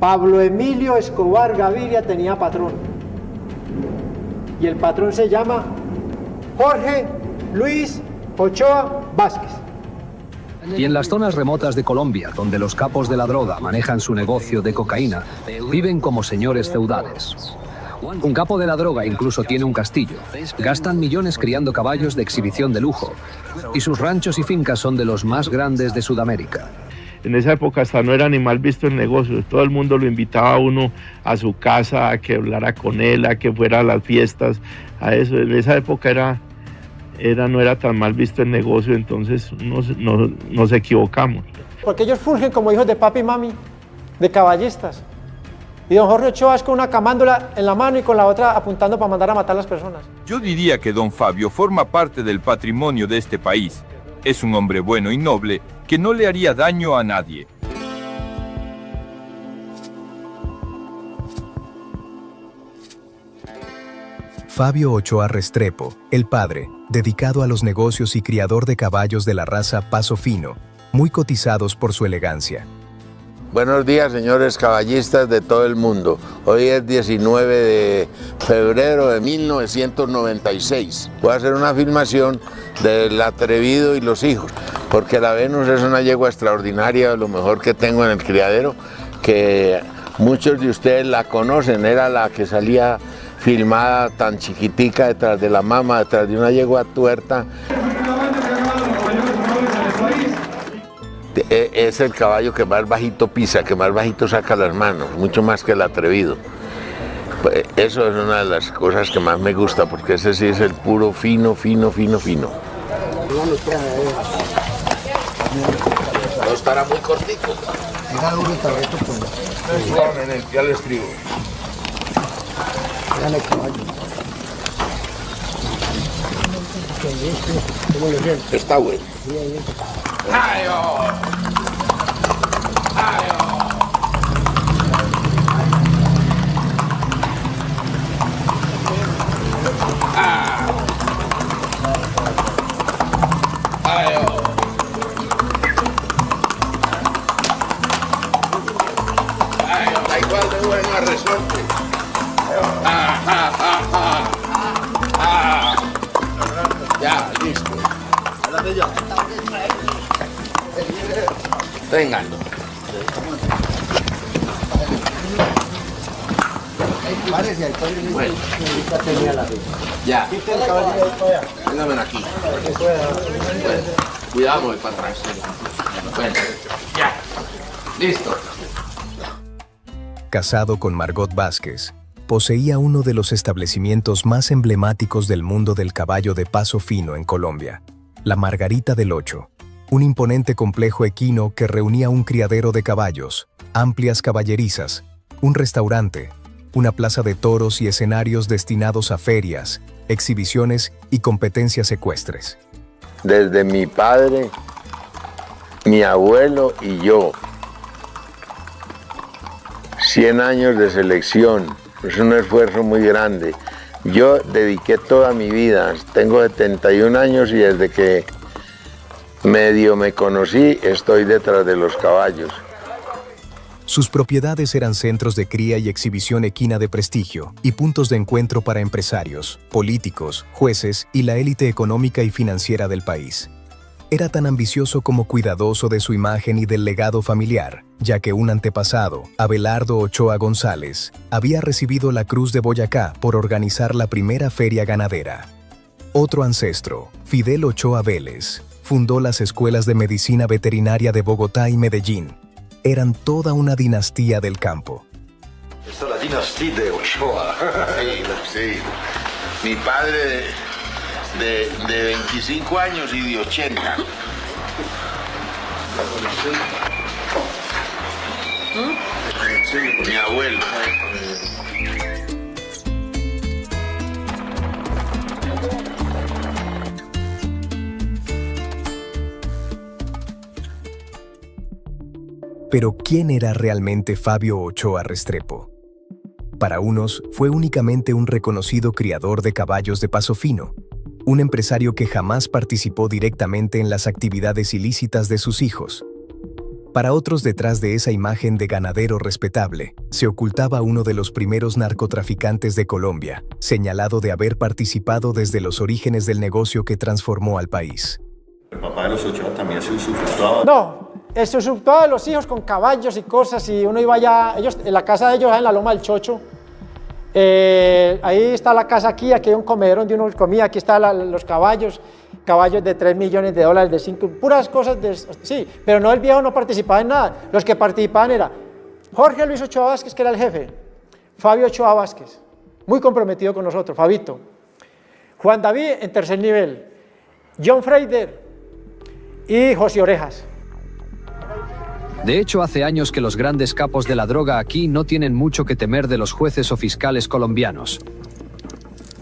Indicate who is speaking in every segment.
Speaker 1: Pablo Emilio Escobar Gaviria tenía patrón. Y el patrón se llama Jorge Luis Ochoa Vázquez.
Speaker 2: Y en las zonas remotas de Colombia, donde los capos de la droga manejan su negocio de cocaína, viven como señores feudales. Un capo de la droga incluso tiene un castillo. Gastan millones criando caballos de exhibición de lujo. Y sus ranchos y fincas son de los más grandes de Sudamérica.
Speaker 3: En esa época hasta no era ni mal visto el negocio. Todo el mundo lo invitaba a uno a su casa, a que hablara con él, a que fuera a las fiestas, a eso. En esa época no era tan mal visto el negocio, entonces nos equivocamos.
Speaker 1: Porque ellos fungen como hijos de papi y mami, de caballistas. Y don Jorge Ochoa es con una camándola en la mano y con la otra apuntando para mandar a matar a las personas.
Speaker 4: Yo diría que don Fabio forma parte del patrimonio de este país. Es un hombre bueno y noble que no le haría daño a nadie.
Speaker 5: Fabio Ochoa Restrepo, el padre, dedicado a los negocios y criador de caballos de la raza Paso Fino, muy cotizados por su elegancia.
Speaker 6: Buenos días, señores caballistas de todo el mundo. Hoy es 19 de febrero de 1996. Voy a hacer una filmación del Atrevido y los hijos, porque la Venus es una yegua extraordinaria, lo mejor que tengo en el criadero, que muchos de ustedes la conocen, era la que salía filmada tan chiquitica detrás de la mama, detrás de una yegua tuerta. Es el caballo que más bajito pisa, que más bajito saca las manos, mucho más que el Atrevido. Pues eso es una de las cosas que más me gusta, porque ese sí es el puro fino, fino, fino, fino. No estará muy cortico. En el que al estribo. Está bueno. ¡Ay, oh! ¡Ay, oh! ¡Ah! ¡Ay, oh! ¡Ay, oh! Da igual de bueno a resorte. ¡Ah, ah, ah, ah! ¡Ah! Ya, listo. Ténganlo. Bueno. Ya. Véngame aquí. Bueno. Cuidado, voy para atrás. Bueno. Ya. Listo.
Speaker 5: Casado con Margot Vázquez, poseía uno de los establecimientos más emblemáticos del mundo del caballo de paso fino en Colombia, la Margarita del Ocho, un imponente complejo equino que reunía un criadero de caballos, amplias caballerizas, un restaurante, una plaza de toros y escenarios destinados a ferias, exhibiciones y competencias ecuestres.
Speaker 6: Desde mi padre, mi abuelo y yo, 100 años de selección, es un esfuerzo muy grande. Yo dediqué toda mi vida, tengo 71 años y desde que medio me conocí estoy detrás de los caballos.
Speaker 5: Sus propiedades eran centros de cría y exhibición equina de prestigio y puntos de encuentro para empresarios, políticos, jueces y la élite económica y financiera del país. Era tan ambicioso como cuidadoso de su imagen y del legado familiar, ya que un antepasado, Abelardo Ochoa González, había recibido la Cruz de Boyacá por organizar la primera feria ganadera. Otro ancestro, Fidel Ochoa Vélez, fundó las escuelas de medicina veterinaria de Bogotá y Medellín. Eran toda una dinastía del campo.
Speaker 6: Esta es la dinastía de Ochoa. Sí. Mi padre de 25 años y de 80. Sí, mi abuelo.
Speaker 5: Pero ¿quién era realmente Fabio Ochoa Restrepo? Para unos, fue únicamente un reconocido criador de caballos de paso fino, un empresario que jamás participó directamente en las actividades ilícitas de sus hijos. Para otros, detrás de esa imagen de ganadero respetable, se ocultaba uno de los primeros narcotraficantes de Colombia, señalado de haber participado desde los orígenes del negocio que transformó al país.
Speaker 7: ¿El papá de los Ochoa también se usufructuaba?
Speaker 1: No, se usufructuaba de los hijos con caballos y cosas, y uno iba allá, en la casa de ellos, en la Loma del Chocho. Ahí está la casa aquí hay un comedor donde uno comía, aquí están los caballos de $3 millones, de 5, puras cosas, sí, pero no, el viejo no participaba en nada. Los que participaban era Jorge Luis Ochoa Vázquez, que era el jefe, Fabio Ochoa Vázquez, muy comprometido con nosotros, Fabito, Juan David en tercer nivel, John Freider y José Orejas.
Speaker 2: De hecho, hace años que los grandes capos de la droga aquí no tienen mucho que temer de los jueces o fiscales colombianos.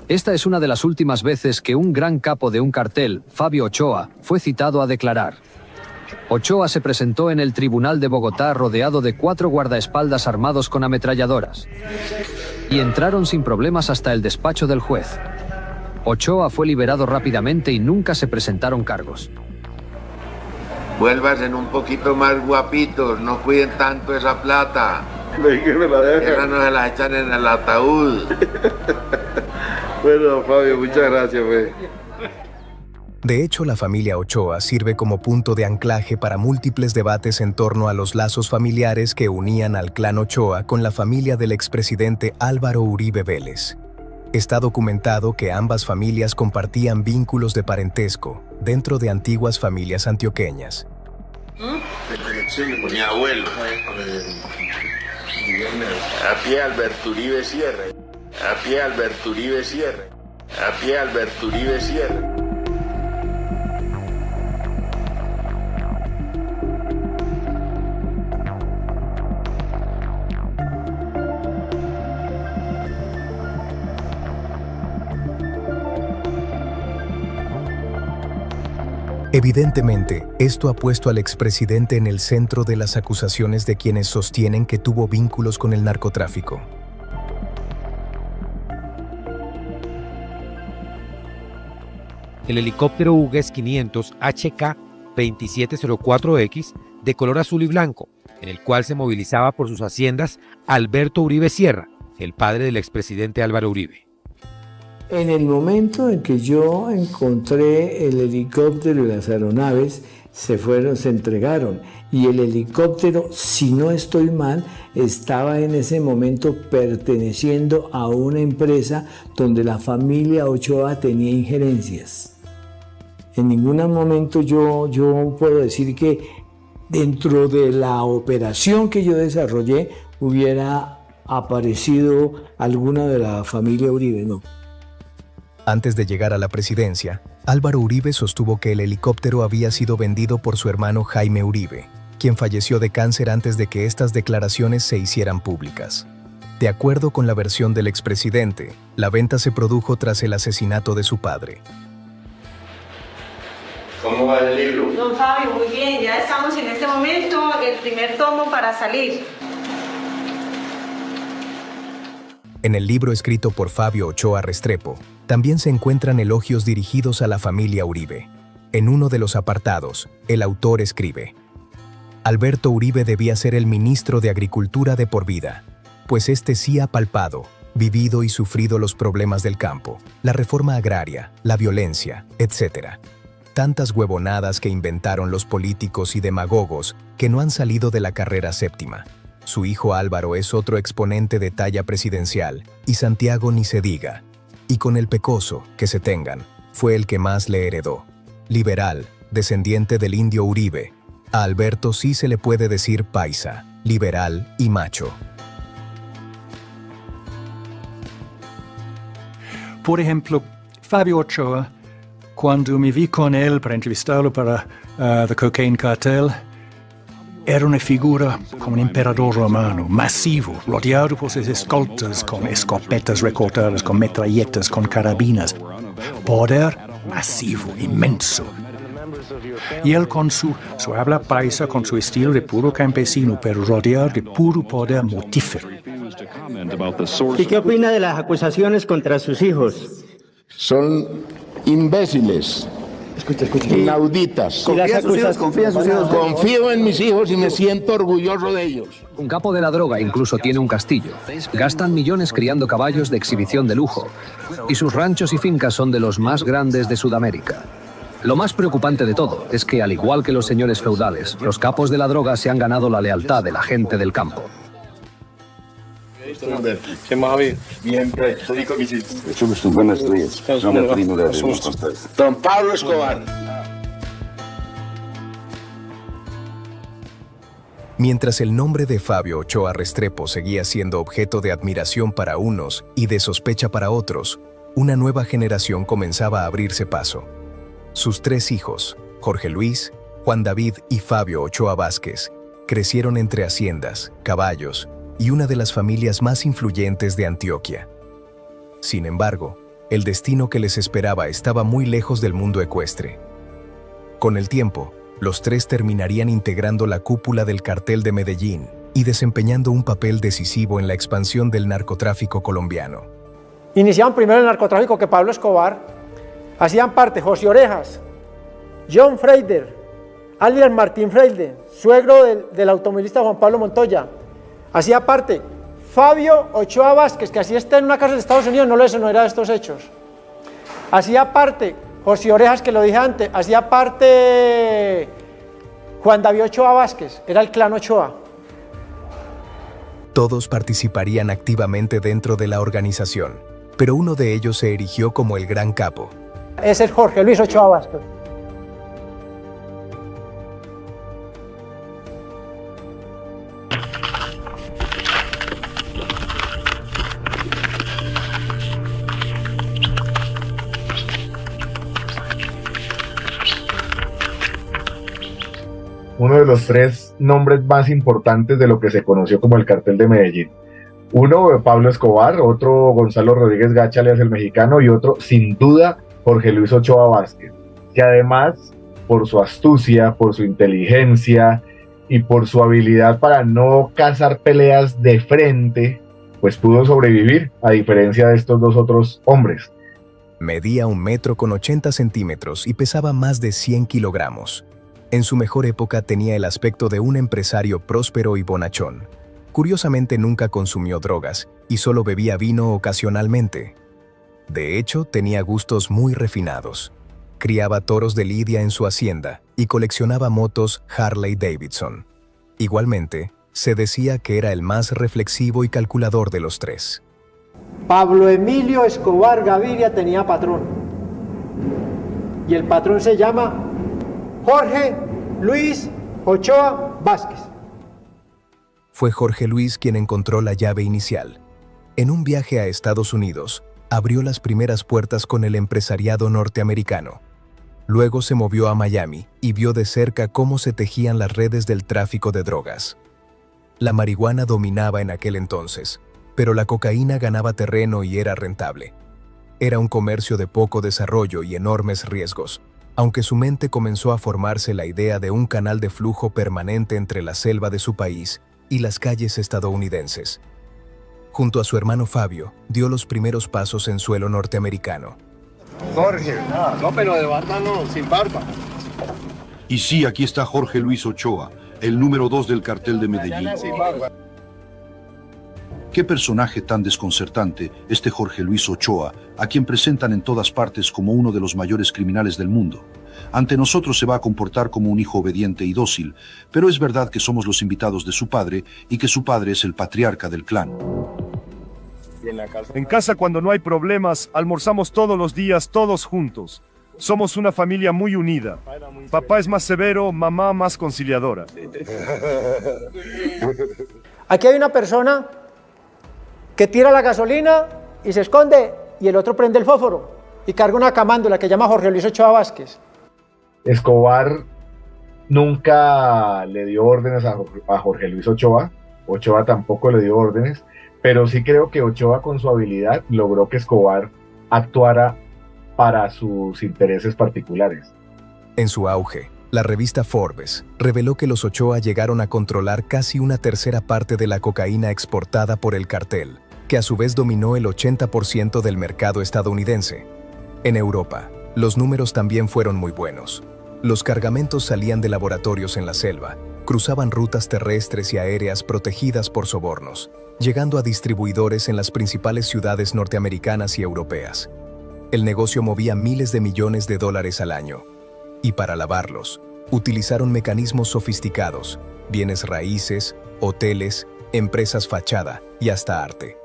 Speaker 2: Esta es una de las últimas veces que un gran capo de un cartel, Fabio Ochoa, fue citado a declarar. Ochoa se presentó en el Tribunal de Bogotá rodeado de 4 guardaespaldas armados con ametralladoras. Y entraron sin problemas hasta el despacho del juez. Ochoa fue liberado rápidamente y nunca se presentaron cargos.
Speaker 6: Vuélvanse un poquito más guapitos, no cuiden tanto esa plata. Esa no se la echan en el ataúd.
Speaker 7: Bueno, Fabio, muchas gracias, güey.
Speaker 5: De hecho, la familia Ochoa sirve como punto de anclaje para múltiples debates en torno a los lazos familiares que unían al clan Ochoa con la familia del expresidente Álvaro Uribe Vélez. Está documentado que ambas familias compartían vínculos de parentesco dentro de antiguas familias antioqueñas.
Speaker 6: Mi abuelo. A pie Alberto Uribe Sierra. A pie Alberto Uribe Sierra. A pie Alberto Uribe Sierra.
Speaker 5: Evidentemente, esto ha puesto al expresidente en el centro de las acusaciones de quienes sostienen que tuvo vínculos con el narcotráfico.
Speaker 8: El helicóptero UGES 500 HK-2704X de color azul y blanco, en el cual se movilizaba por sus haciendas Alberto Uribe Sierra, el padre del expresidente Álvaro Uribe.
Speaker 9: En el momento en que yo encontré el helicóptero y las aeronaves, se entregaron. Y el helicóptero, si no estoy mal, estaba en ese momento perteneciendo a una empresa donde la familia Ochoa tenía injerencias. En ningún momento yo puedo decir que dentro de la operación que yo desarrollé hubiera aparecido alguna de la familia Uribe, no.
Speaker 5: Antes de llegar a la presidencia, Álvaro Uribe sostuvo que el helicóptero había sido vendido por su hermano Jaime Uribe, quien falleció de cáncer antes de que estas declaraciones se hicieran públicas. De acuerdo con la versión del expresidente, la venta se produjo tras el asesinato de su padre.
Speaker 6: ¿Cómo va el libro?
Speaker 10: Don Fabio, muy bien, ya estamos en este momento, el primer tomo para salir.
Speaker 5: En el libro escrito por Fabio Ochoa Restrepo, también se encuentran elogios dirigidos a la familia Uribe. En uno de los apartados, el autor escribe: Alberto Uribe debía ser el ministro de Agricultura de por vida, pues este sí ha palpado, vivido y sufrido los problemas del campo, la reforma agraria, la violencia, etc. Tantas huevonadas que inventaron los políticos y demagogos que no han salido de la carrera séptima. Su hijo Álvaro es otro exponente de talla presidencial, y Santiago ni se diga. Y con el pecoso, que se tengan, fue el que más le heredó. Liberal, descendiente del indio Uribe. A Alberto sí se le puede decir paisa, liberal y macho.
Speaker 11: Por ejemplo, Fabio Ochoa, cuando me vi con él para entrevistarlo para The Cocaine Cartel, era una figura como un emperador romano, masivo, rodeado por sus escoltas con escopetas recortadas, con metralletas, con carabinas. Poder masivo, inmenso. Y él con su habla paisa, con su estilo de puro campesino, pero rodeado de puro poder mortífero.
Speaker 12: ¿Y qué opina de las acusaciones contra sus hijos?
Speaker 6: Son imbéciles.
Speaker 13: Escucha.
Speaker 6: Inauditas.
Speaker 13: Confía en sus hijos,
Speaker 6: Confío en mis hijos y me siento orgulloso de ellos.
Speaker 2: Un capo de la droga incluso tiene un castillo. Gastan millones criando caballos de exhibición de lujo. Y sus ranchos y fincas son de los más grandes de Sudamérica. Lo más preocupante de todo es que, al igual que los señores feudales, los capos de la droga se han ganado la lealtad de la gente del campo.
Speaker 7: ¿Qué más había?
Speaker 6: Bien, Don Pablo Escobar.
Speaker 5: Mientras el nombre de Fabio Ochoa Restrepo seguía siendo objeto de admiración para unos y de sospecha para otros, una nueva generación comenzaba a abrirse paso. Sus 3 hijos, Jorge Luis, Juan David y Fabio Ochoa Vázquez, crecieron entre haciendas, caballos y una de las familias más influyentes de Antioquia. Sin embargo, el destino que les esperaba estaba muy lejos del mundo ecuestre. Con el tiempo, los 3 terminarían integrando la cúpula del cartel de Medellín y desempeñando un papel decisivo en la expansión del narcotráfico colombiano.
Speaker 1: Iniciaron primero el narcotráfico que Pablo Escobar. Hacían parte José Orejas, John Freider, alias Martín Freider, suegro del automovilista Juan Pablo Montoya. Hacía parte Fabio Ochoa Vázquez, que así está en una cárcel de Estados Unidos, no lo exoneraba de estos hechos. Hacía parte José Orejas, que lo dije antes. Hacía parte Juan David Ochoa Vázquez, era el clan Ochoa.
Speaker 5: Todos participarían activamente dentro de la organización, pero uno de ellos se erigió como el gran capo.
Speaker 1: Ese es Jorge Luis Ochoa Vázquez.
Speaker 14: Uno de los 3 nombres más importantes de lo que se conoció como el cartel de Medellín. Uno, Pablo Escobar, otro, Gonzalo Rodríguez Gacha, alias el mexicano, y otro, sin duda, Jorge Luis Ochoa Vázquez, que además, por su astucia, por su inteligencia y por su habilidad para no cazar peleas de frente, pues pudo sobrevivir, a diferencia de estos 2 otros hombres.
Speaker 5: Medía 1,80 m y pesaba más de 100 kilogramos. En su mejor época tenía el aspecto de un empresario próspero y bonachón. Curiosamente nunca consumió drogas y solo bebía vino ocasionalmente. De hecho, tenía gustos muy refinados. Criaba toros de lidia en su hacienda y coleccionaba motos Harley Davidson. Igualmente, se decía que era el más reflexivo y calculador de los 3.
Speaker 1: Pablo Emilio Escobar Gaviria tenía patrón. Y el patrón se llama Jorge Luis Ochoa Vázquez.
Speaker 5: Fue Jorge Luis quien encontró la llave inicial. En un viaje a Estados Unidos, abrió las primeras puertas con el empresariado norteamericano. Luego se movió a Miami y vio de cerca cómo se tejían las redes del tráfico de drogas. La marihuana dominaba en aquel entonces, pero la cocaína ganaba terreno y era rentable. Era un comercio de poco desarrollo y enormes riesgos, aunque su mente comenzó a formarse la idea de un canal de flujo permanente entre la selva de su país y las calles estadounidenses. Junto a su hermano Fabio, dio los primeros pasos en suelo norteamericano.
Speaker 7: Jorge, no, pero de barba no, sin barba.
Speaker 15: Y sí, aquí está Jorge Luis Ochoa, el número 2 del cartel de Medellín. Qué personaje tan desconcertante, este Jorge Luis Ochoa, a quien presentan en todas partes como uno de los mayores criminales del mundo. Ante nosotros se va a comportar como un hijo obediente y dócil, pero es verdad que somos los invitados de su padre y que su padre es el patriarca del clan.
Speaker 16: En casa, cuando no hay problemas, almorzamos todos los días, todos juntos. Somos una familia muy unida. Papá es más severo, mamá más conciliadora.
Speaker 1: Aquí hay una persona que tira la gasolina y se esconde, y el otro prende el fósforo y carga una camándula que llama Jorge Luis Ochoa Vázquez.
Speaker 14: Escobar nunca le dio órdenes a Jorge Luis Ochoa. Ochoa tampoco le dio órdenes, pero sí creo que Ochoa, con su habilidad, logró que Escobar actuara para sus intereses particulares.
Speaker 5: En su auge, la revista Forbes reveló que los Ochoa llegaron a controlar casi una tercera parte de la cocaína exportada por el cartel, que a su vez dominó el 80% del mercado estadounidense. En Europa, Los números también fueron muy buenos. Los cargamentos salían de laboratorios en la selva, cruzaban rutas terrestres y aéreas protegidas por sobornos, llegando a distribuidores en las principales ciudades norteamericanas y europeas. El negocio movía miles de millones de dólares al año. Y para lavarlos, utilizaron mecanismos sofisticados, bienes raíces, hoteles, empresas fachada y hasta arte.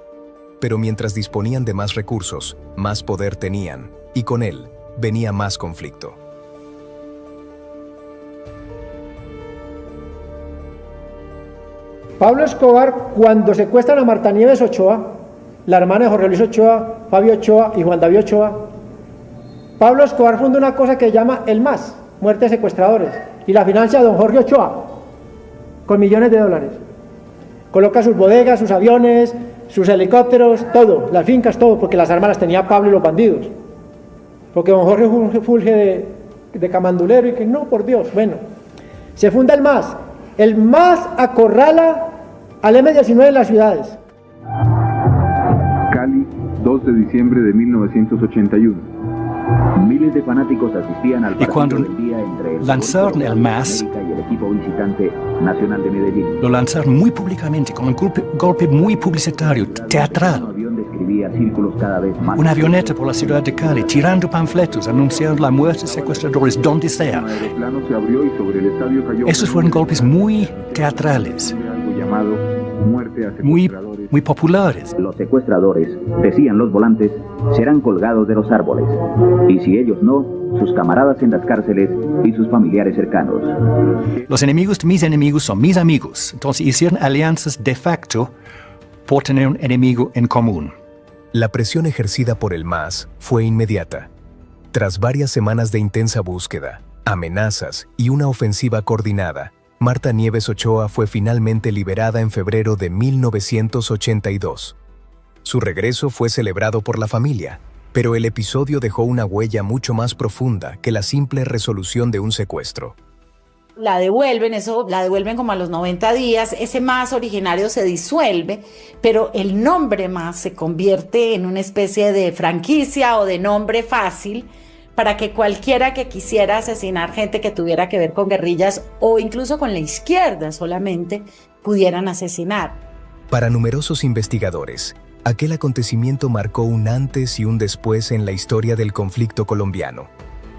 Speaker 5: Pero mientras disponían de más recursos, más poder tenían, y con él venía más conflicto.
Speaker 1: Pablo Escobar, cuando secuestran a Marta Nieves Ochoa, la hermana de Jorge Luis Ochoa, Fabio Ochoa y Juan David Ochoa, Pablo Escobar funda una cosa que se llama el MAS, Muerte de Secuestradores, y la financia don Jorge Ochoa, con millones de dólares. Coloca sus bodegas, sus aviones, sus helicópteros, todo, las fincas, todo, porque las armas las tenía Pablo y los bandidos. Porque don Jorge fulge de camandulero y que no, por Dios, bueno, se funda el MAS. El MAS acorrala al M-19 en las ciudades.
Speaker 13: Cali, 2 de diciembre de 1981. Miles de fanáticos asistían al partido del día entre el
Speaker 11: lanzaron el MAS,
Speaker 13: y el equipo visitante Nacional de Medellín.
Speaker 11: Lo lanzaron muy públicamente, con un golpe muy publicitario, teatral.
Speaker 13: Un avión describía círculos cada vez más.
Speaker 11: Una avioneta por la ciudad de Cali, tirando panfletos, anunciando la muerte de secuestradores donde sea.
Speaker 13: Un aeroplano se abrió y sobre el estadio cayó.
Speaker 11: Esos fueron golpes muy teatrales,
Speaker 13: Algo llamado muerte a secuestradores.
Speaker 11: muy populares.
Speaker 13: Los secuestradores, decían los volantes, serán colgados de los árboles. Y si ellos no, sus camaradas en las cárceles y sus familiares cercanos.
Speaker 11: Los enemigos de mis enemigos son mis amigos. Entonces hicieron alianzas de facto por tener un enemigo en común.
Speaker 5: La presión ejercida por el MAS fue inmediata. Tras varias semanas de intensa búsqueda, amenazas y una ofensiva coordinada, Marta Nieves Ochoa fue finalmente liberada en febrero de 1982. Su regreso fue celebrado por la familia, pero el episodio dejó una huella mucho más profunda que la simple resolución de un secuestro.
Speaker 17: La devuelven como a los 90 días, ese MAS originario se disuelve, pero el nombre MAS se convierte en una especie de franquicia o de nombre fácil para que cualquiera que quisiera asesinar gente que tuviera que ver con guerrillas o incluso con la izquierda solamente, pudieran asesinar.
Speaker 5: Para numerosos investigadores, aquel acontecimiento marcó un antes y un después en la historia del conflicto colombiano.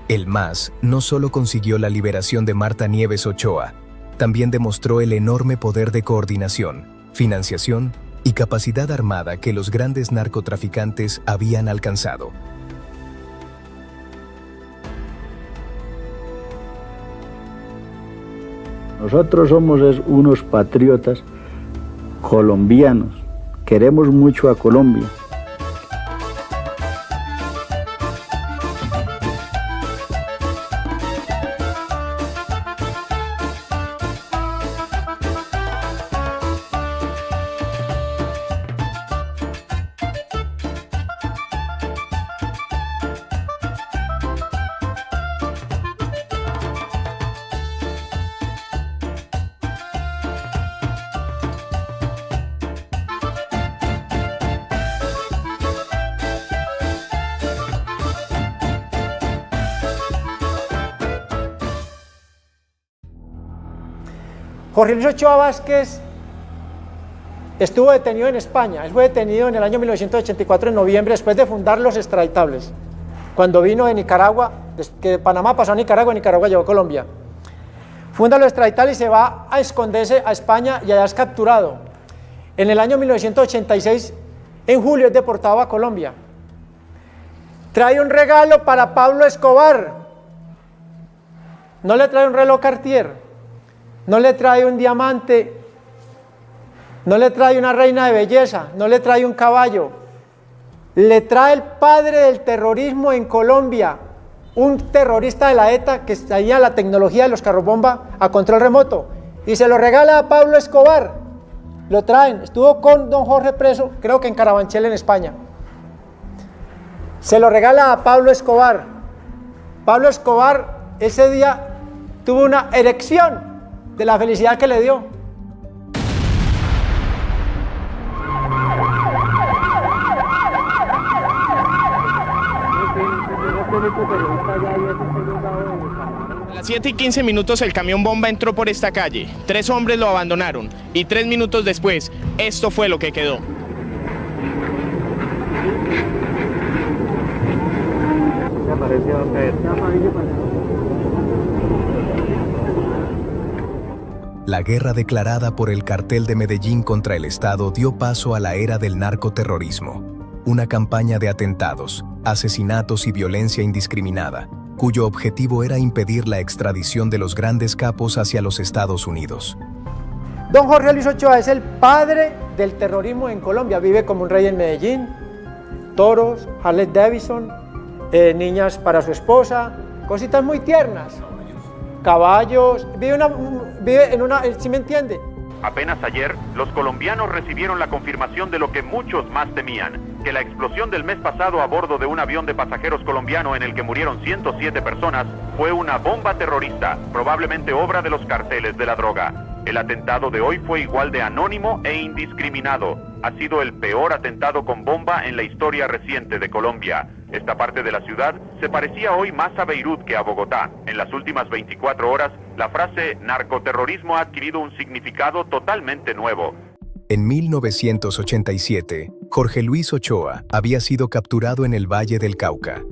Speaker 5: El MAS no solo consiguió la liberación de Marta Nieves Ochoa, también demostró el enorme poder de coordinación, financiación y capacidad armada que los grandes narcotraficantes habían alcanzado.
Speaker 18: Nosotros somos unos patriotas colombianos, queremos mucho a Colombia.
Speaker 1: Jorge Luis Ochoa Vázquez estuvo detenido en España. Él fue detenido en el año 1984, en noviembre, después de fundar los extraditables. Cuando vino de Nicaragua, que de Panamá pasó a Nicaragua llegó a Colombia. Funda los extraditables y se va a esconderse a España y allá es capturado. En el año 1986, en julio, es deportado a Colombia. Trae un regalo para Pablo Escobar. No le trae un reloj Cartier. No le trae un diamante, no le trae una reina de belleza, no le trae un caballo. Le trae el padre del terrorismo en Colombia, un terrorista de la ETA que traía la tecnología de los carros bomba a control remoto, y se lo regala a Pablo Escobar. Lo traen, estuvo con don Jorge preso, creo que en Carabanchel, en España. Se lo regala a Pablo Escobar. Pablo Escobar ese día tuvo una erección de la felicidad que le dio.
Speaker 19: A las 7:15 el camión bomba entró por esta calle. 3 hombres lo abandonaron y 3 minutos después, esto fue lo que quedó.
Speaker 5: La guerra declarada por el Cartel de Medellín contra el Estado dio paso a la era del narcoterrorismo, una campaña de atentados, asesinatos y violencia indiscriminada, cuyo objetivo era impedir la extradición de los grandes capos hacia los Estados Unidos.
Speaker 1: Don Jorge Luis Ochoa es el padre del terrorismo en Colombia, vive como un rey en Medellín, toros, Harley Davidson, niñas para su esposa, cositas muy tiernas, caballos, vive en una, ¿sí me entiende?
Speaker 20: Apenas ayer, los colombianos recibieron la confirmación de lo que muchos más temían, que la explosión del mes pasado a bordo de un avión de pasajeros colombiano en el que murieron 107 personas fue una bomba terrorista, probablemente obra de los carteles de la droga. El atentado de hoy fue igual de anónimo e indiscriminado. Ha sido el peor atentado con bomba en la historia reciente de Colombia. Esta parte de la ciudad se parecía hoy más a Beirut que a Bogotá. En las últimas 24 horas, la frase narcoterrorismo ha adquirido un significado totalmente nuevo.
Speaker 5: En 1987, Jorge Luis Ochoa había sido capturado en el Valle del Cauca.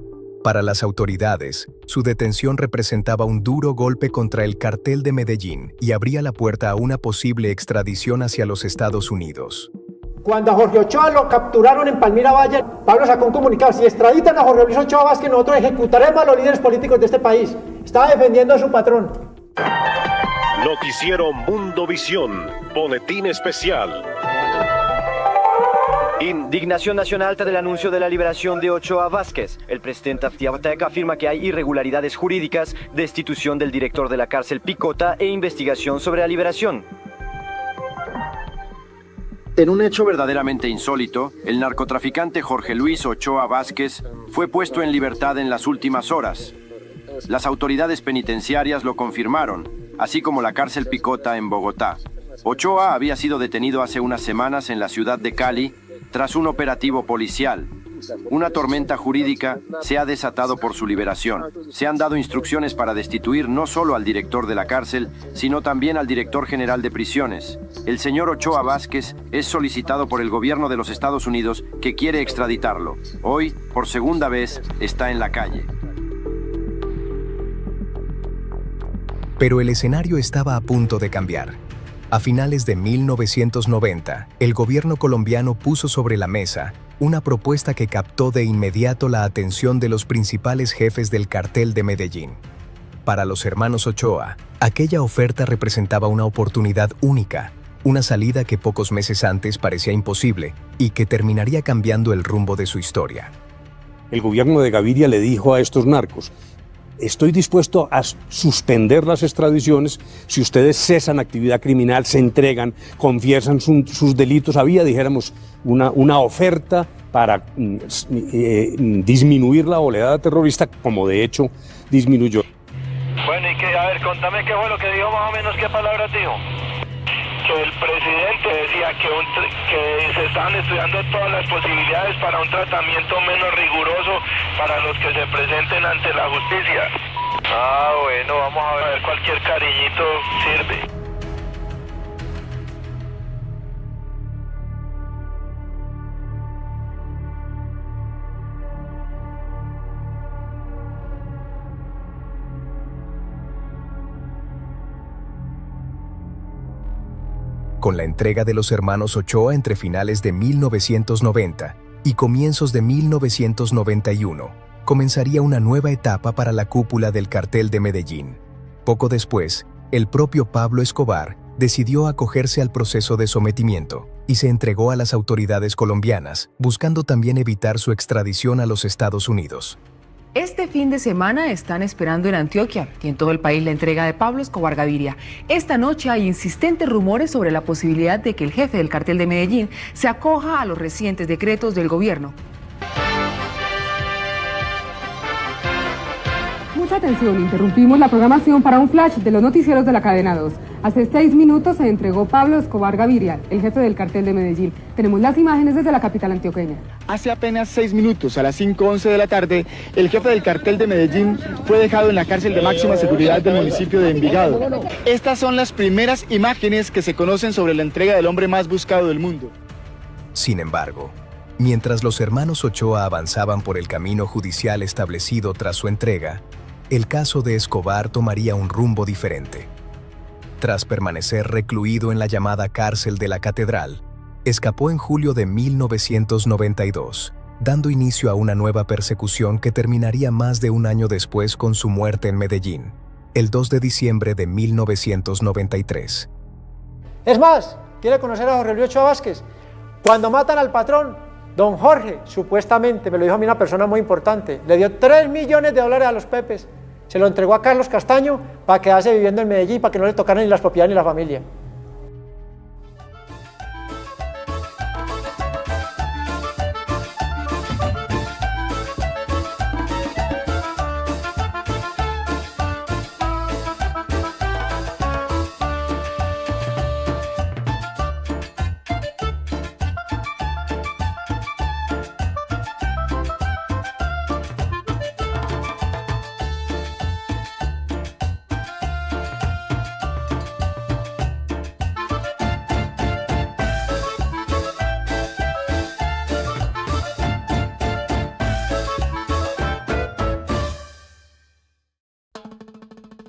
Speaker 5: Para las autoridades, su detención representaba un duro golpe contra el Cartel de Medellín y abría la puerta a una posible extradición hacia los Estados Unidos.
Speaker 1: Cuando a Jorge Ochoa lo capturaron en Palmira Valle, Pablo sacó un comunicado: si extraditan a Jorge Luis Ochoa Vázquez, nosotros ejecutaremos a los líderes políticos de este país. Estaba defendiendo a su patrón.
Speaker 21: Noticiero Mundo Visión, boletín especial.
Speaker 22: Indignación nacional ante el anuncio de la liberación de Ochoa Vázquez. El presidente Aftiatek afirma que hay irregularidades jurídicas, destitución del director de la cárcel Picota e investigación sobre la liberación.
Speaker 23: En un hecho verdaderamente insólito, el narcotraficante Jorge Luis Ochoa Vázquez fue puesto en libertad en las últimas horas. Las autoridades penitenciarias lo confirmaron, así como la cárcel Picota en Bogotá. Ochoa había sido detenido hace unas semanas en la ciudad de Cali tras un operativo policial. Una tormenta jurídica se ha desatado por su liberación. Se han dado instrucciones para destituir no solo al director de la cárcel, sino también al director general de prisiones. El señor Ochoa Vázquez es solicitado por el gobierno de los Estados Unidos, que quiere extraditarlo. Hoy, por segunda vez, está en la calle.
Speaker 5: Pero el escenario estaba a punto de cambiar. A finales de 1990, el gobierno colombiano puso sobre la mesa una propuesta que captó de inmediato la atención de los principales jefes del Cartel de Medellín. Para los hermanos Ochoa, aquella oferta representaba una oportunidad única, una salida que pocos meses antes parecía imposible y que terminaría cambiando el rumbo de su historia.
Speaker 24: El gobierno de Gaviria le dijo a estos narcos: estoy dispuesto a suspender las extradiciones si ustedes cesan actividad criminal, se entregan, confiesan sus delitos. Había, dijéramos, una oferta para disminuir la oleada terrorista, como de hecho disminuyó.
Speaker 25: Bueno, y a ver, contame qué fue lo que dijo más o menos, qué palabras dijo. Que el presidente decía que se estaban estudiando todas las posibilidades para un tratamiento menos riguroso para los que se presenten ante la justicia. Ah, bueno, vamos a ver, cualquier cariñito sirve.
Speaker 5: Con la entrega de los hermanos Ochoa entre finales de 1990 y comienzos de 1991, comenzaría una nueva etapa para la cúpula del Cartel de Medellín. Poco después, el propio Pablo Escobar decidió acogerse al proceso de sometimiento y se entregó a las autoridades colombianas, buscando también evitar su extradición a los Estados Unidos.
Speaker 26: Este fin de semana están esperando en Antioquia y en todo el país la entrega de Pablo Escobar Gaviria. Esta noche hay insistentes rumores sobre la posibilidad de que el jefe del Cartel de Medellín se acoja a los recientes decretos del gobierno.
Speaker 27: Mucha
Speaker 3: Mucha atención, interrumpimos la programación para un flash de los noticieros de la cadena 2. Hace 6 minutos se entregó Pablo Escobar Gaviria, el jefe del cartel de Medellín. Tenemos las imágenes desde la capital antioqueña.
Speaker 4: Hace apenas 6 minutos, a las 5:11 de la tarde, el jefe del cartel de Medellín fue dejado en la cárcel de máxima seguridad del municipio de Envigado. Estas son las primeras imágenes que se conocen sobre la entrega del hombre más buscado del mundo.
Speaker 5: Sin embargo, mientras los hermanos Ochoa avanzaban por el camino judicial establecido tras su entrega, el caso de Escobar tomaría un rumbo diferente. Tras permanecer recluido en la llamada cárcel de la Catedral, escapó en julio de 1992, dando inicio a una nueva persecución que terminaría más de un año después con su muerte en Medellín, el 2 de diciembre de 1993.
Speaker 1: Es más, ¿quiere conocer a Jorge Luis Ochoa Vázquez? Cuando matan al patrón, don Jorge, supuestamente, me lo dijo a mí una persona muy importante, le dio $3 millones a los Pepes, se lo entregó a Carlos Castaño para quedarse viviendo en Medellín, para que no le tocaran ni las propiedades ni la familia.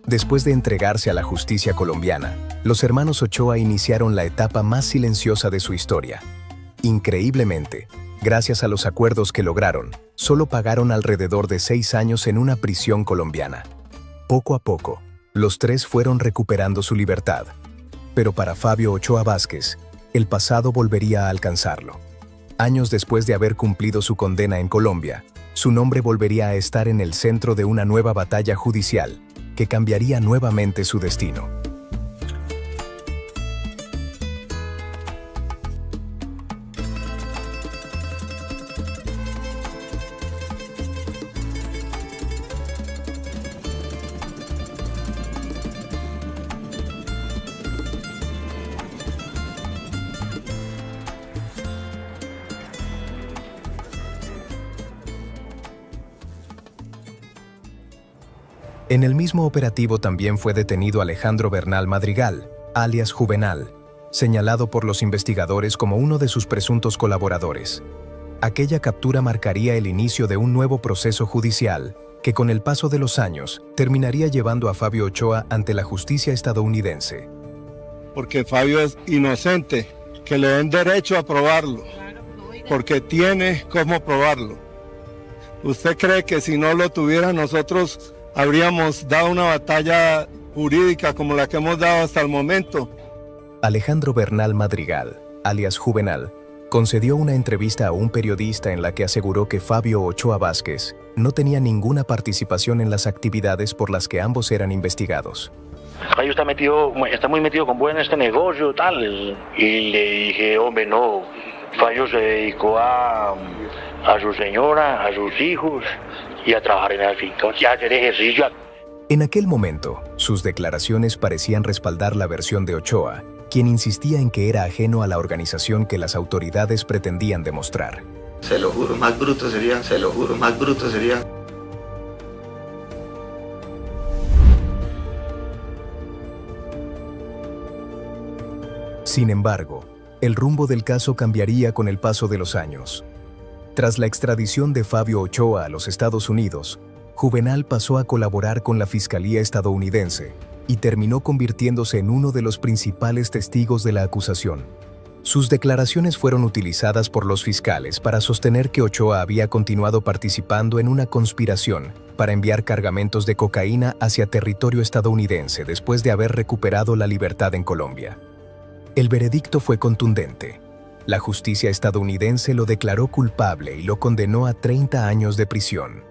Speaker 5: Después de entregarse a la justicia colombiana, los hermanos Ochoa iniciaron la etapa más silenciosa de su historia. Increíblemente, gracias a los acuerdos que lograron, solo pagaron alrededor de 6 años en una prisión colombiana. Poco a poco, los tres fueron recuperando su libertad. Pero para Fabio Ochoa Vázquez, el pasado volvería a alcanzarlo. Años después de haber cumplido su condena en Colombia, su nombre volvería a estar en el centro de una nueva batalla judicial, que cambiaría nuevamente su destino. En el mismo operativo también fue detenido Alejandro Bernal Madrigal, alias Juvenal, señalado por los investigadores como uno de sus presuntos colaboradores. Aquella captura marcaría el inicio de un nuevo proceso judicial que con el paso de los años terminaría llevando a Fabio Ochoa ante la justicia estadounidense.
Speaker 8: Porque Fabio es inocente, que le den derecho a probarlo, porque tiene cómo probarlo. ¿Usted cree que si no lo tuviera nosotros habríamos dado una batalla jurídica como la que hemos dado hasta el momento?
Speaker 5: Alejandro Bernal Madrigal, alias Juvenal, concedió una entrevista a un periodista en la que aseguró que Fabio Ochoa Vázquez no tenía ninguna participación en las actividades por las que ambos eran investigados.
Speaker 9: Fabio está muy metido con en este negocio, tal. Y le dije, hombre, no, Fabio se dedicó a su señora, a sus hijos y a trabajar en la finca, y a hacer ejercicio.
Speaker 5: En aquel momento, sus declaraciones parecían respaldar la versión de Ochoa, quien insistía en que era ajeno a la organización que las autoridades pretendían demostrar.
Speaker 9: Se lo juro, más brutos serían, se lo juro, más brutos serían.
Speaker 5: Sin embargo, el rumbo del caso cambiaría con el paso de los años. Tras la extradición de Fabio Ochoa a los Estados Unidos, Juvenal pasó a colaborar con la Fiscalía estadounidense y terminó convirtiéndose en uno de los principales testigos de la acusación. Sus declaraciones fueron utilizadas por los fiscales para sostener que Ochoa había continuado participando en una conspiración para enviar cargamentos de cocaína hacia territorio estadounidense después de haber recuperado la libertad en Colombia. El veredicto fue contundente. La justicia estadounidense lo declaró culpable y lo condenó a 30 años de prisión.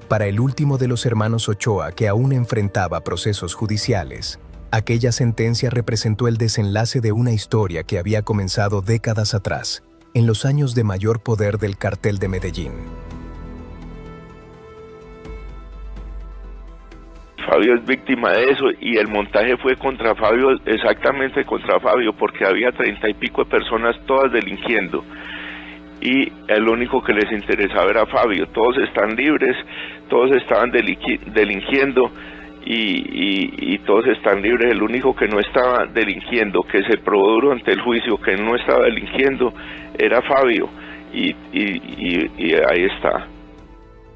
Speaker 5: Para el último de los hermanos Ochoa, que aún enfrentaba procesos judiciales, aquella sentencia representó el desenlace de una historia que había comenzado décadas atrás, en los años de mayor poder del cartel de Medellín.
Speaker 2: Fabio es víctima de eso, y el montaje fue contra Fabio, exactamente contra Fabio, porque había 30 y pico de personas todas delinquiendo, y el único que les interesaba era Fabio. Todos están libres, todos estaban delinquiendo, y todos están libres. El único que no estaba delinquiendo, que se probó durante el juicio que no estaba delinquiendo, era Fabio, y ahí está.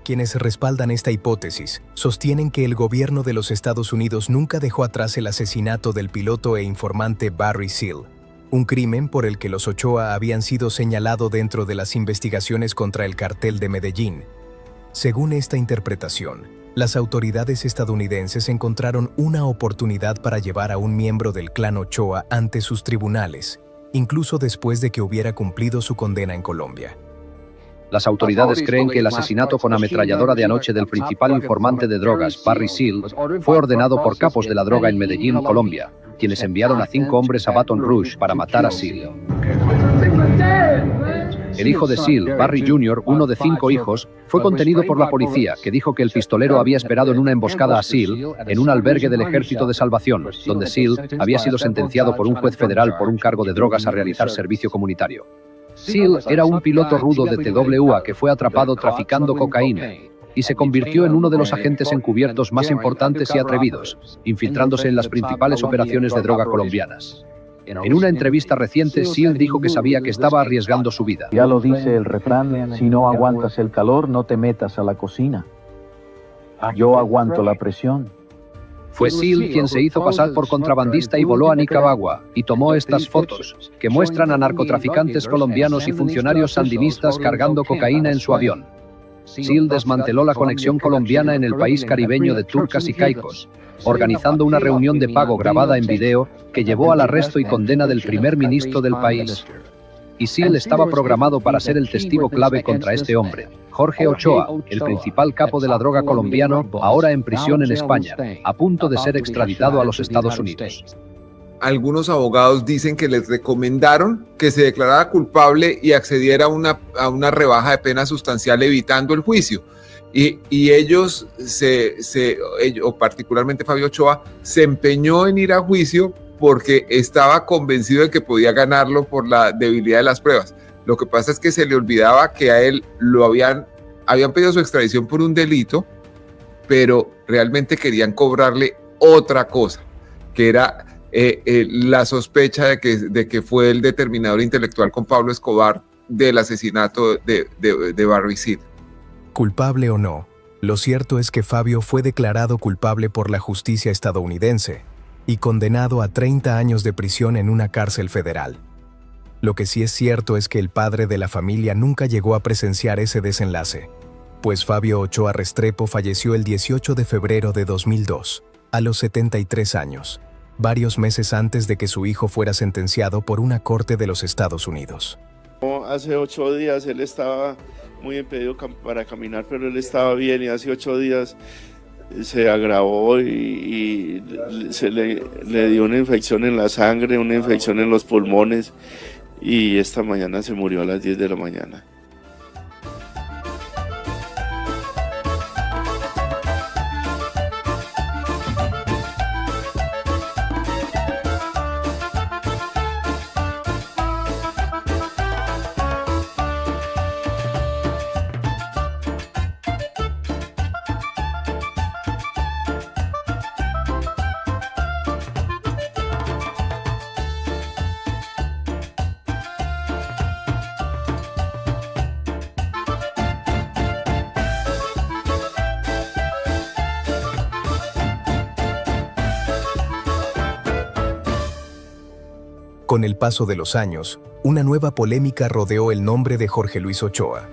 Speaker 5: Quienes respaldan esta hipótesis sostienen que el gobierno de los Estados Unidos nunca dejó atrás el asesinato del piloto e informante Barry Seal, un crimen por el que los Ochoa habían sido señalados dentro de las investigaciones contra el cartel de Medellín. Según esta interpretación, las autoridades estadounidenses encontraron una oportunidad para llevar a un miembro del clan Ochoa ante sus tribunales, incluso después de que hubiera cumplido su condena en Colombia.
Speaker 6: Las autoridades creen que el asesinato con ametralladora de anoche del principal informante de drogas, Barry Seal, fue ordenado por capos de la droga en Medellín, Colombia, quienes enviaron a 5 hombres a Baton Rouge para matar a Seal. El hijo de Seal, Barry Jr., uno de 5 hijos, fue contenido por la policía, que dijo que el pistolero había esperado en una emboscada a Seal en un albergue del Ejército de Salvación, donde Seal había sido sentenciado por un juez federal por un cargo de drogas a realizar servicio comunitario. Seal era un piloto rudo de TWA que fue atrapado traficando cocaína y se convirtió en uno de los agentes encubiertos más importantes y atrevidos, infiltrándose en las principales operaciones de droga colombianas. En una entrevista reciente, Seal dijo que sabía que estaba arriesgando su vida.
Speaker 18: Ya lo dice el refrán, si no aguantas el calor, no te metas a la cocina. Yo aguanto la presión.
Speaker 6: Fue Seal quien se hizo pasar por contrabandista y voló a Nicaragua y tomó estas fotos, que muestran a narcotraficantes colombianos y funcionarios sandinistas cargando cocaína en su avión. Seal desmanteló la conexión colombiana en el país caribeño de Turcas y Caicos, organizando una reunión de pago grabada en video que llevó al arresto y condena del primer ministro del país. Y Seal estaba programado para ser el testigo clave contra este hombre, Jorge Ochoa, el principal capo de la droga colombiano, ahora en prisión en España, a punto de ser extraditado a los Estados Unidos.
Speaker 7: Algunos abogados dicen que les recomendaron que se declarara culpable y accediera a una rebaja de pena sustancial evitando el juicio. Y ellos, o particularmente Fabio Ochoa, se empeñó en ir a juicio porque estaba convencido de que podía ganarlo por la debilidad de las pruebas. Lo que pasa es que se le olvidaba que a él habían pedido su extradición por un delito, pero realmente querían cobrarle otra cosa, que era la sospecha de que fue el determinador intelectual con Pablo Escobar del asesinato de Barry Seal.
Speaker 5: Culpable o no, lo cierto es que Fabio fue declarado culpable por la justicia estadounidense y condenado a 30 años de prisión en una cárcel federal. Lo que sí es cierto es que el padre de la familia nunca llegó a presenciar ese desenlace, pues Fabio Ochoa Restrepo falleció el 18 de febrero de 2002, a los 73 años, varios meses antes de que su hijo fuera sentenciado por una corte de los Estados Unidos.
Speaker 2: Hace 8 días él estaba muy impedido para caminar, pero él estaba bien, y hace 8 días se agravó y se le dio una infección en la sangre, una infección en los pulmones, y esta mañana se murió a las 10 de la mañana.
Speaker 5: Con el paso de los años, una nueva polémica rodeó el nombre de Jorge Luis Ochoa.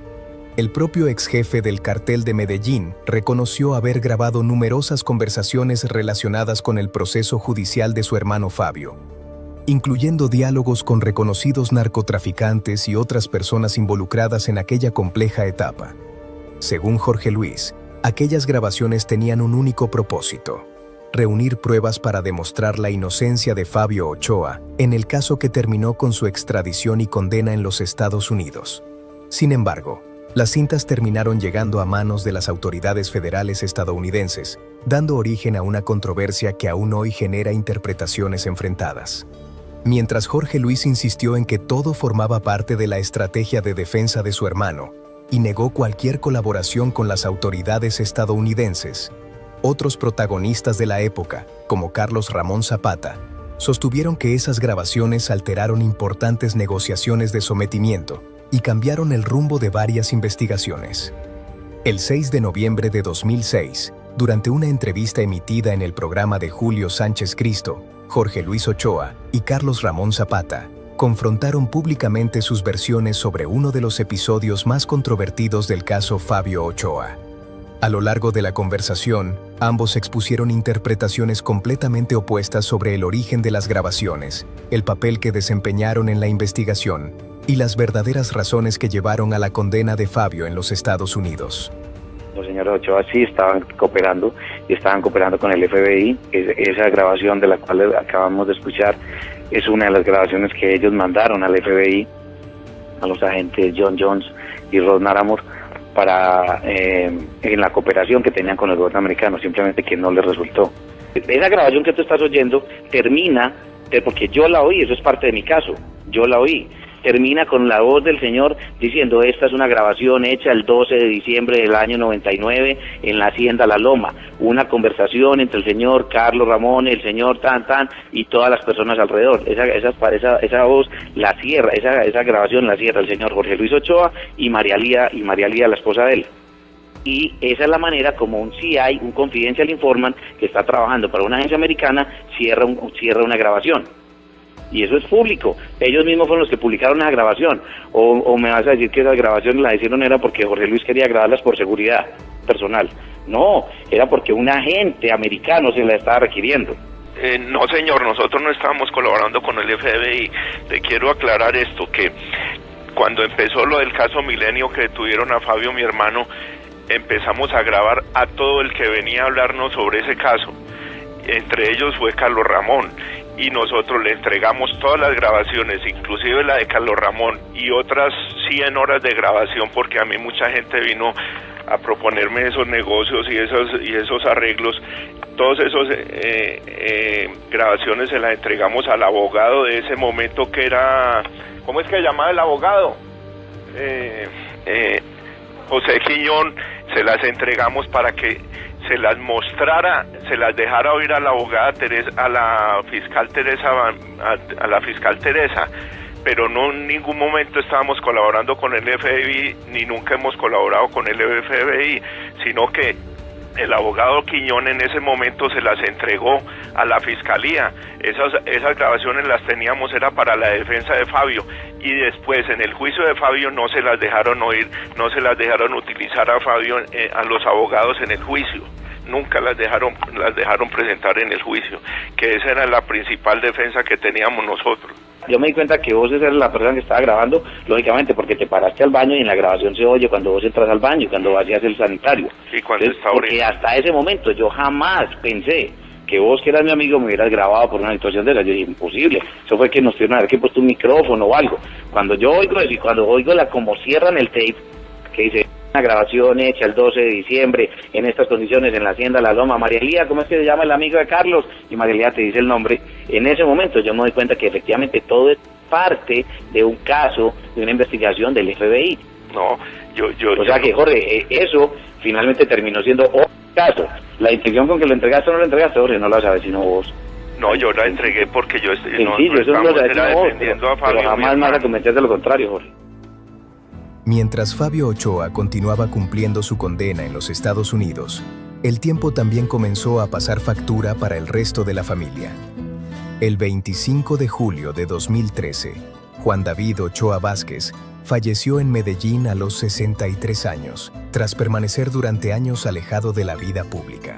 Speaker 5: El propio ex jefe del cartel de Medellín reconoció haber grabado numerosas conversaciones relacionadas con el proceso judicial de su hermano Fabio, incluyendo diálogos con reconocidos narcotraficantes y otras personas involucradas en aquella compleja etapa. Según Jorge Luis, aquellas grabaciones tenían un único propósito: reunir pruebas para demostrar la inocencia de Fabio Ochoa en el caso que terminó con su extradición y condena en los Estados Unidos. Sin embargo, Las cintas terminaron llegando a manos de las autoridades federales estadounidenses, dando origen a una controversia que aún hoy genera interpretaciones enfrentadas. Mientras Jorge Luis insistió en que todo formaba parte de la estrategia de defensa de su hermano y negó cualquier colaboración con las autoridades estadounidenses, otros protagonistas de la época, como Carlos Ramón Zapata, sostuvieron que esas grabaciones alteraron importantes negociaciones de sometimiento y cambiaron el rumbo de varias investigaciones. El 6 de noviembre de 2006, durante una entrevista emitida en el programa de Julio Sánchez Cristo, Jorge Luis Ochoa y Carlos Ramón Zapata confrontaron públicamente sus versiones sobre uno de los episodios más controvertidos del caso Fabio Ochoa. A lo largo de la conversación, ambos expusieron interpretaciones completamente opuestas sobre el origen de las grabaciones, el papel que desempeñaron en la investigación y las verdaderas razones que llevaron a la condena de Fabio en los Estados Unidos.
Speaker 10: Los señores Ochoa sí estaban cooperando y estaban cooperando con el FBI. Esa grabación de la cual acabamos de escuchar es una de las grabaciones que ellos mandaron al FBI, a los agentes John Jones y Rod Naramore, para en la cooperación que tenían con el gobierno americano, simplemente que no les resultó. Esa grabación que tú estás oyendo termina, porque yo la oí, eso es parte de mi caso, yo la oí. Termina con la voz del señor diciendo: esta es una grabación hecha el 12 de diciembre del año 99 en la Hacienda La Loma, una conversación entre el señor Carlos Ramón, el señor Tan y todas las personas alrededor. Esa voz la cierra, esa grabación la cierra el señor Jorge Luis Ochoa y María Lía, la esposa de él. Y esa es la manera como un CI, un Confidential Informant que está trabajando para una agencia americana, cierra una grabación. Y eso es público. Ellos mismos fueron los que publicaron esa grabación. O me vas a decir que esas grabaciones las hicieron era porque Jorge Luis quería grabarlas por seguridad personal. No, era porque un agente americano se la estaba requiriendo.
Speaker 2: No, señor, nosotros no estábamos colaborando con el FBI. Te quiero aclarar esto, que cuando empezó lo del caso Milenio, que detuvieron a Fabio, mi hermano, empezamos a grabar a todo el que venía a hablarnos sobre ese caso. Entre ellos fue Carlos Ramón. Y nosotros le entregamos todas las grabaciones, inclusive la de Carlos Ramón y otras 100 horas de grabación, porque a mí mucha gente vino a proponerme esos negocios y esos arreglos. Todos esos grabaciones se las entregamos al abogado de ese momento, que era, ¿cómo es que se llamaba el abogado? José Quiñón. Se las entregamos para que se las mostrara, se las dejara oír a la abogada Teresa, a la fiscal Teresa, pero no en ningún momento estábamos colaborando con el FBI, ni nunca hemos colaborado con el FBI, sino que el abogado Quiñón en ese momento se las entregó a la fiscalía. Esas grabaciones las teníamos, era para la defensa de Fabio, y después en el juicio de Fabio no se las dejaron oír, no se las dejaron utilizar a Fabio, a los abogados en el juicio. Nunca las dejaron presentar en el juicio, que esa era la principal defensa que teníamos nosotros.
Speaker 10: Yo me di cuenta que vos eras la persona que estaba grabando, lógicamente, porque te paraste al baño y en la grabación se oye cuando vos entras al baño y cuando vacías el sanitario.
Speaker 2: Sí, cuando está
Speaker 10: porque hasta ese momento yo jamás pensé que vos, que eras mi amigo, me hubieras grabado por una situación de esa. Yo dije, imposible. Eso fue que nos tuvieron que puesto un micrófono o algo. Cuando yo oigo eso y cuando oigo como cierran el tape, que dice: una grabación hecha el 12 de diciembre en estas condiciones en la Hacienda La Loma, María Lía, ¿cómo es que se llama el amigo de Carlos? Y María Lía te dice el nombre. En ese momento yo me doy cuenta que efectivamente todo es parte de un caso, de una investigación del FBI.
Speaker 2: No,
Speaker 10: O sea que, Jorge, eso finalmente terminó siendo otro caso. La intención con que lo entregaste o no lo entregaste, Jorge, no la sabes sino vos.
Speaker 2: No, yo la entregué porque yo
Speaker 10: sencillo, eso no lo sabes sino vos, pero jamás más argumenté de lo contrario, Jorge.
Speaker 5: Mientras Fabio Ochoa continuaba cumpliendo su condena en los Estados Unidos, el tiempo también comenzó a pasar factura para el resto de la familia. El 25 de julio de 2013, Juan David Ochoa Vázquez falleció en Medellín a los 63 años, tras permanecer durante años alejado de la vida pública.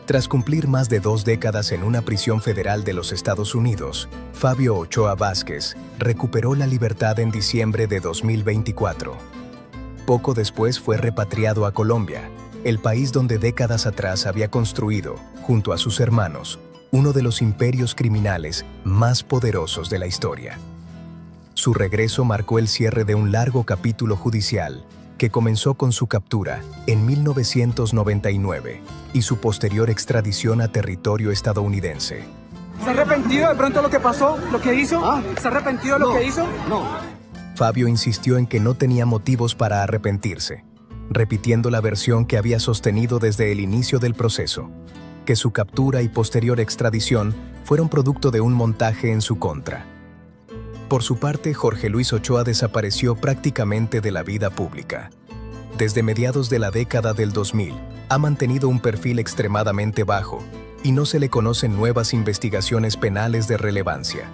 Speaker 5: Tras cumplir más de 2 décadas en una prisión federal de los Estados Unidos, Fabio Ochoa Vázquez recuperó la libertad en diciembre de 2024. Poco después fue repatriado a Colombia, el país donde décadas atrás había construido, junto a sus hermanos, uno de los imperios criminales más poderosos de la historia. Su regreso marcó el cierre de un largo capítulo judicial que comenzó con su captura en 1999 y su posterior extradición a territorio estadounidense.
Speaker 11: ¿Se ha arrepentido de pronto de lo que pasó, lo que hizo? ¿Se ha arrepentido de lo que hizo? No.
Speaker 5: Fabio insistió en que no tenía motivos para arrepentirse, repitiendo la versión que había sostenido desde el inicio del proceso, que su captura y posterior extradición fueron producto de un montaje en su contra. Por su parte, Jorge Luis Ochoa desapareció prácticamente de la vida pública. Desde mediados de la década del 2000, ha mantenido un perfil extremadamente bajo y no se le conocen nuevas investigaciones penales de relevancia.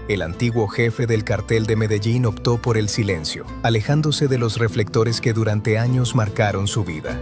Speaker 5: El antiguo jefe del cartel de Medellín optó por el silencio, alejándose de los reflectores que durante años marcaron su vida.